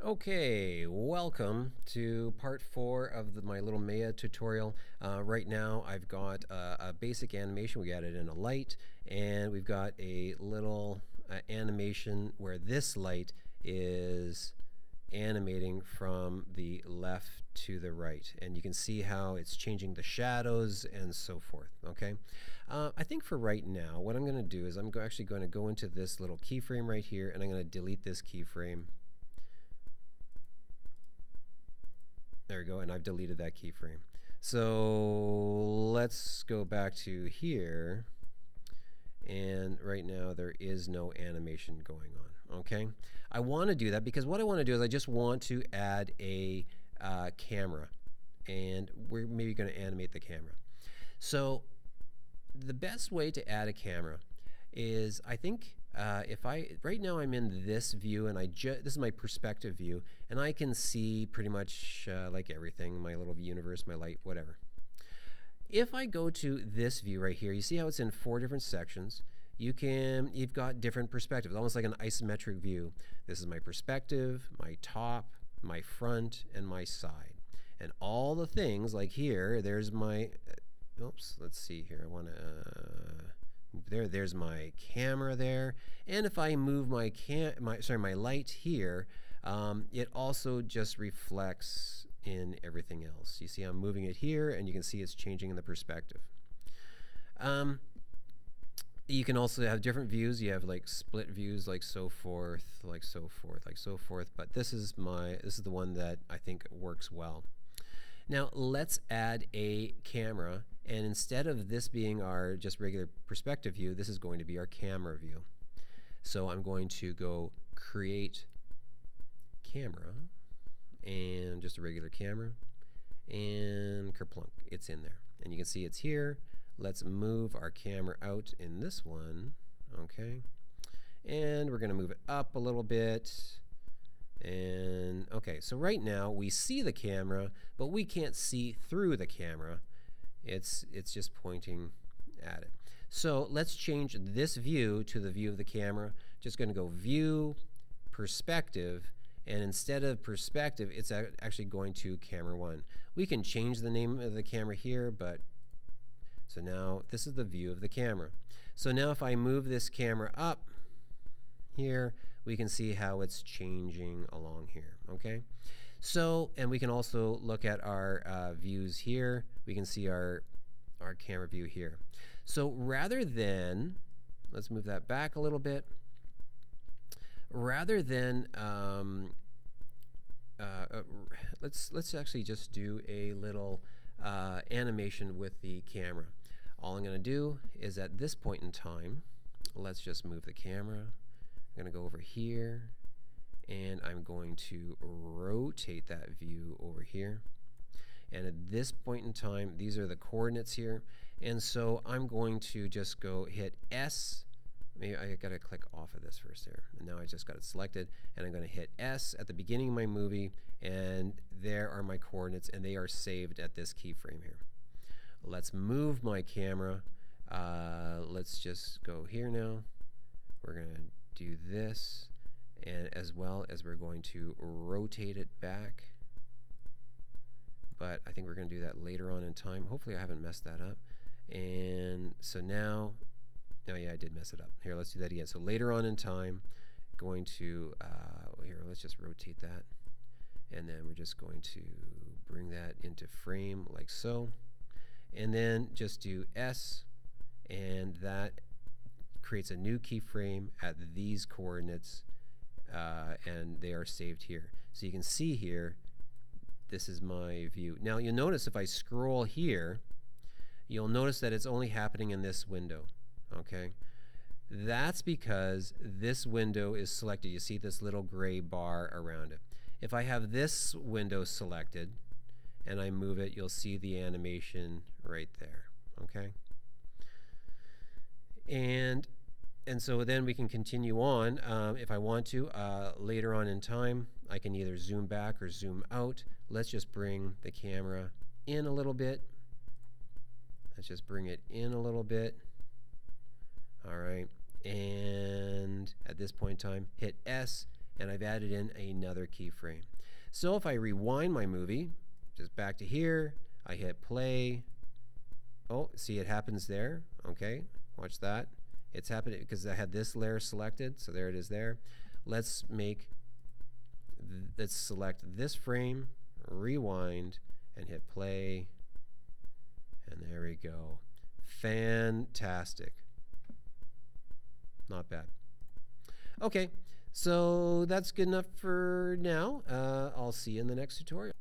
Okay, welcome to part 4 of my little Maya tutorial. Right now I've got a basic animation. We added in a light, and we've got a little animation where this light is animating from the left to the right, and you can see how it's changing the shadows and so forth. Okay, I think for right now what I'm going to do is I'm actually going to go into this little keyframe right here, and I'm going to delete this keyframe. There we go, and I've deleted that keyframe. So let's go back to here, and right now there is no animation going on. Okay, I want to do that because what I want to do is I just want to add a camera, and we're maybe going to animate the camera. So the best way to add a camera is, I think, right now I'm in this view, and this is my perspective view, and I can see pretty much like everything, my little universe, my light, whatever. If I go to this view right here, you see how it's in 4 different sections. You've got different perspectives, almost like an isometric view. This is my perspective, my top, my front, and my side. And all the things, like here, there's my, oops, let's see here, I want to, there's my camera there. And if I move my light here, it also just reflects in everything else. You see I'm moving it here, and you can see it's changing in the perspective. You can also have different views. You have like split views, like so forth, like so forth, like so forth. But this is the one that I think works well. Now let's add a camera, and instead of this being our just regular perspective view, this is going to be our camera view. So I'm going to go create camera, and just a regular camera, and kerplunk, it's in there. And you can see it's here. Let's move our camera out in this one, okay? And we're going to move it up a little bit. And okay, so right now we see the camera, but we can't see through the camera. It's just pointing at it. So let's change this view to the view of the camera. Just going to go View, Perspective, and instead of Perspective, it's actually going to Camera 1. We can change the name of the camera here, but so now this is the view of the camera. So now if I move this camera up here, we can see how it's changing along here, okay? So, and we can also look at our views here. We can see our camera view here. So rather than, let's move that back a little bit. Rather than, let's actually just do a little animation with the camera. All I'm going to do is at this point in time, let's just move the camera. I'm going to go over here, and I'm going to rotate that view over here. And at this point in time, these are the coordinates here. And so I'm going to just go hit S. Maybe I got to click off of this first there. And now I just got it selected. And I'm going to hit S at the beginning of my movie. And there are my coordinates, and they are saved at this keyframe here. Let's move my camera. Let's just go here now. We're going to do this, and as well as we're going to rotate it back. But I think we're going to do that later on in time. Hopefully I haven't messed that up. And so now, oh yeah, I did mess it up. Here, let's do that again. So later on in time, going to, here, let's just rotate that. And then we're just going to bring that into frame like so. And then just do S, and that creates a new keyframe at these coordinates, and they are saved here. So you can see here, this is my view. Now you'll notice if I scroll here, you'll notice that it's only happening in this window, okay? That's because this window is selected. You see this little gray bar around it. If I have this window selected and I move it, you'll see the animation right there, okay? And so then we can continue on. If I want to, later on in time, I can either zoom back or zoom out. Let's just bring the camera in a little bit. Let's just bring it in a little bit. All right. And at this point in time, hit S, and I've added in another keyframe. So if I rewind my movie, just back to here, I hit play. Oh, see, it happens there. Okay, watch that. It's happening because I had this layer selected, so there it is there. Let's select this frame, rewind, and hit play. And there we go. Fantastic. Not bad. Okay, so that's good enough for now. I'll see you in the next tutorial.